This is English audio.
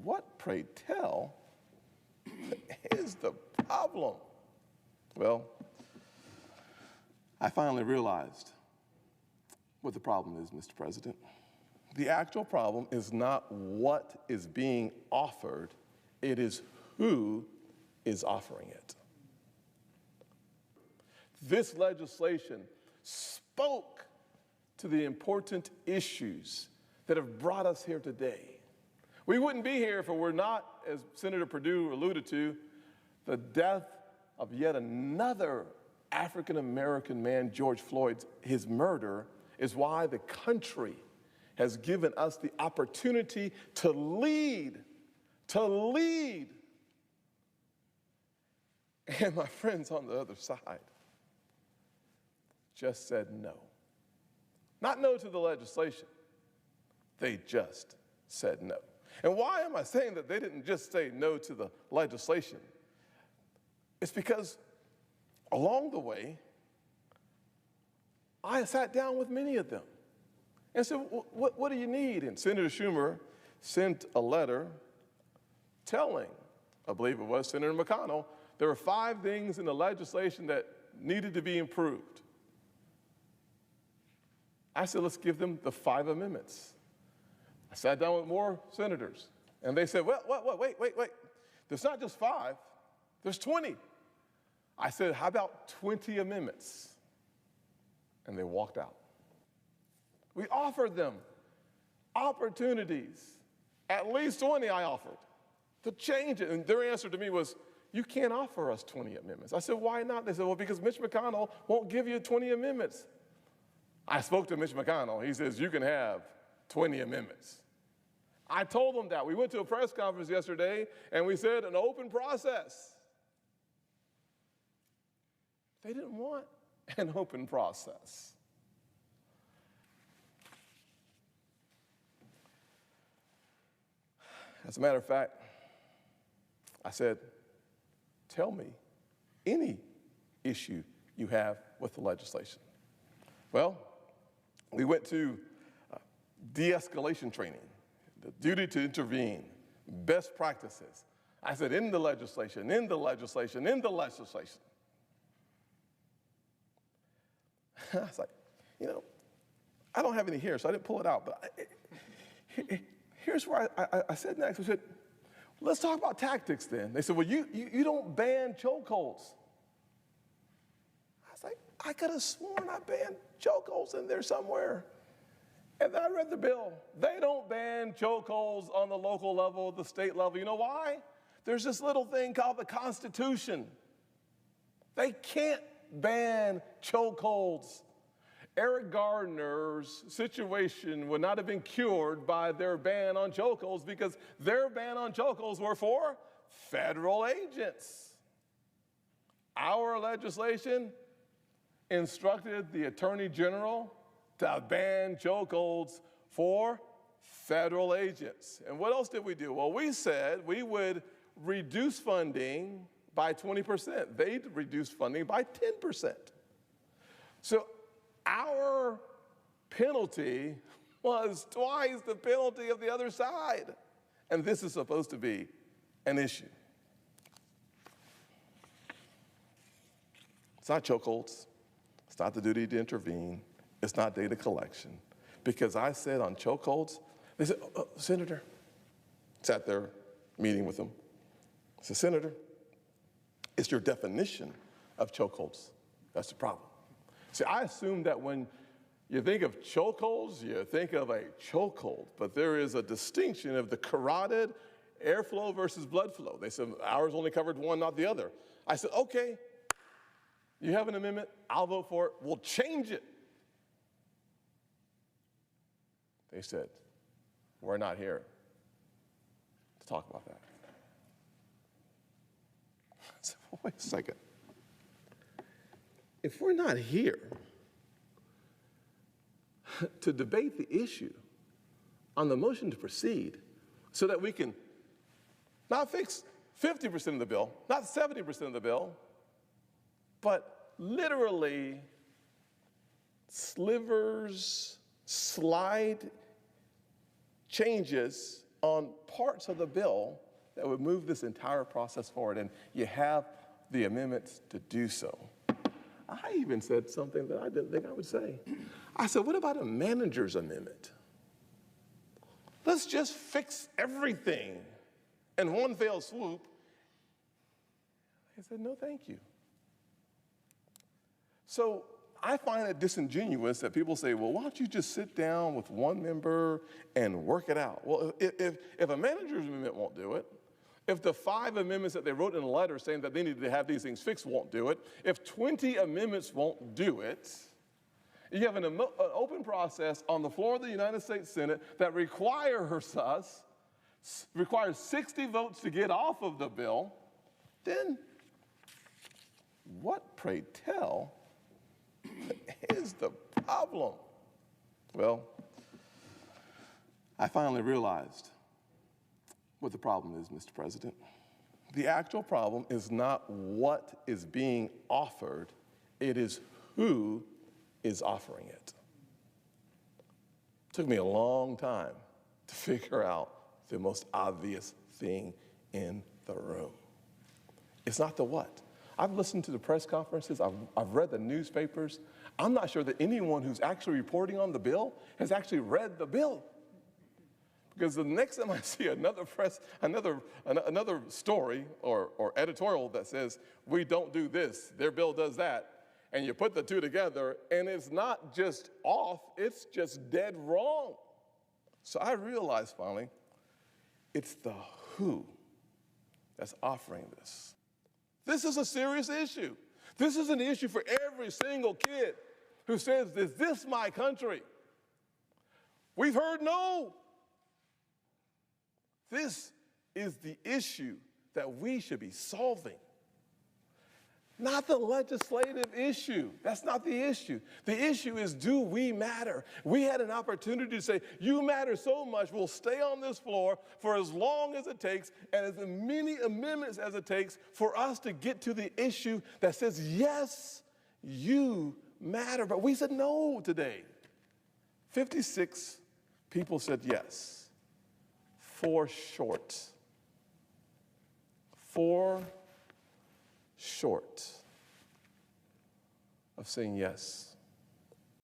what, pray tell, is the problem? Well, I finally realized what the problem is, Mr. President. The actual problem is not what is being offered, it is who is offering it. This legislation spoke to the important issues that have brought us here today. We wouldn't be here if it were not, as Senator Perdue alluded to, the death of yet another African-American man, George Floyd. His murder is why the country has given us the opportunity to lead. And my friends on the other side just said no. Not no to the legislation, they just said no. And why am I saying that they didn't just say no to the legislation? It's because along the way, I sat down with many of them and said, what do you need? And Senator Schumer sent a letter telling, I believe it was Senator McConnell, there were 5 things in the legislation that needed to be improved. I said, let's give them the 5 amendments. I sat down with more senators, and they said, wait. There's not just 5, there's 20. I said, how about 20 amendments? And they walked out. We offered them opportunities, at least 20 I offered, to change it. And their answer to me was, you can't offer us 20 amendments. I said, why not? They said, well, because Mitch McConnell won't give you 20 amendments. I spoke to Mitch McConnell. He says, you can have 20 amendments. I told them that. We went to a press conference yesterday, and we said an open process. They didn't want an open process. As a matter of fact, I said, tell me any issue you have with the legislation. Well, we went to de-escalation training, the duty to intervene, best practices. I said, in the legislation. I was like, I don't have any here, so I didn't pull it out. But here's where I said next. I said, let's talk about tactics then. They said, well, you don't ban chokeholds. I was like, I could have sworn I banned chokeholds in there somewhere. And then I read the bill. They don't ban chokeholds on the local level, the state level. You know why? There's this little thing called the Constitution. They can't ban chokeholds. Eric Gardner's situation would not have been cured by their ban on chokeholds because their ban on chokeholds were for federal agents. Our legislation instructed the Attorney General to ban chokeholds for federal agents. And what else did we do? Well, we said we would reduce funding by 20%. They'd reduce funding by 10%. So our penalty was twice the penalty of the other side. And this is supposed to be an issue. It's not chokeholds. It's not the duty to intervene. It's not data collection. Because I said on chokeholds, they said, Senator, sat there meeting with them. I said, Senator, it's your definition of chokeholds. That's the problem. See, I assume that when you think of chokeholds, you think of a chokehold, but there is a distinction of the carotid airflow versus blood flow. They said ours only covered one, not the other. I said, okay, you have an amendment, I'll vote for it, we'll change it. They said, we're not here to talk about that. I said, well, wait a second. If we're not here to debate the issue on the motion to proceed so that we can not fix 50% of the bill, not 70% of the bill, but literally slivers, slight changes on parts of the bill that would move this entire process forward, and you have the amendments to do so. I even said something that I didn't think I would say. I said, what about a manager's amendment? Let's just fix everything in one fell swoop. They said, no, thank you. So I find it disingenuous that people say, well, why don't you just sit down with one member and work it out? Well, if a manager's amendment won't do it, if the 5 amendments that they wrote in a letter saying that they needed to have these things fixed won't do it, if 20 amendments won't do it, you have an open process on the floor of the United States Senate that requires 60 votes to get off of the bill, then what, pray tell, is the problem? Well, I finally realized what the problem is, Mr. President. The actual problem is not what is being offered, it is who is offering it. It took me a long time to figure out the most obvious thing in the room. It's not the what. I've listened to the press conferences, I've read the newspapers. I'm not sure that anyone who's actually reporting on the bill has actually read the bill. Because the next time I see another story or editorial that says, we don't do this, their bill does that, and you put the two together, and it's not just off, it's just dead wrong. So I realized finally, it's the who that's offering this. This is a serious issue. This is an issue for every single kid who says, is this my country? We've heard no. This is the issue that we should be solving. Not the legislative issue. That's not the issue. The issue is, do we matter? We had an opportunity to say, you matter so much, we'll stay on this floor for as long as it takes and as many amendments as it takes for us to get to the issue that says, yes, you matter. But we said no today. 56 people said yes. 4 short. 4 short of saying yes.